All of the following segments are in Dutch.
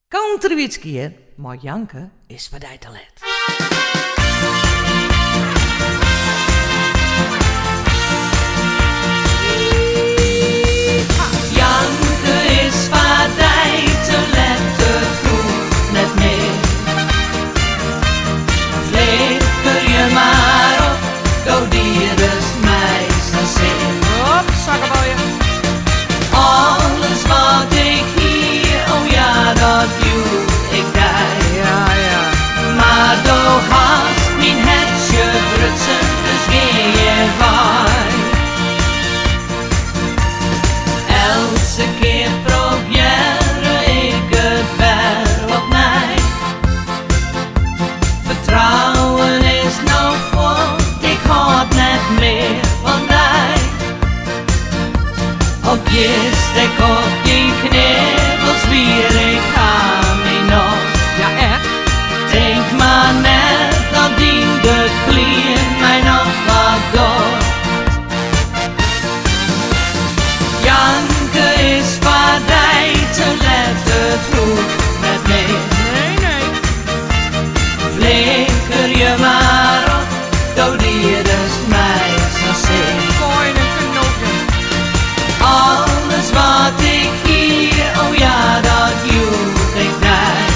Country Wietske hier, maar Janke is vertaling. Janke is vertaling, het goed net meer. Flikker je maar op, go dieres meisjes zin. Hop, zakkenbooien. Alles wat ik hier, oh ja, dat doe ik daar. Ja, ja. Maar door haast mijn hetje brutsen, dus geen je vaar. Elke keer probeer ik het wel opnieuw. Vertrouwen is nou voor, ik houd net meer van mij. Op je stek op die knibbels weer ik aan me nog. Ja, echt? Denk maar net dat die de klien mij nog wat door. Janke is vertaling, let het goed met mee. Nee. Flikker je maar op, doe die dus mij zo zin. Gooi een knoopje. Alles wat ik hier, oh ja, dat doe ik daar.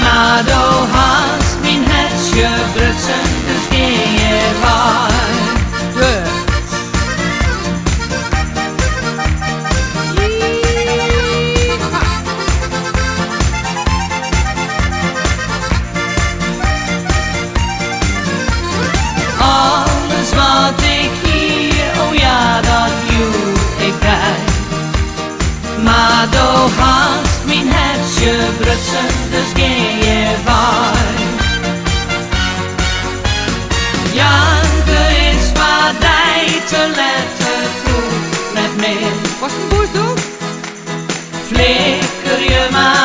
Maar door haast mijn hetje brutsen, dus geen je waar. Alles wat ik hier, oh ja, dat doe ik daar. Maar door haast mijn hetje brutsen, dus geen je waar. Janke is vertaling, let het goed met me. Was het een boers doen? Flikker je maar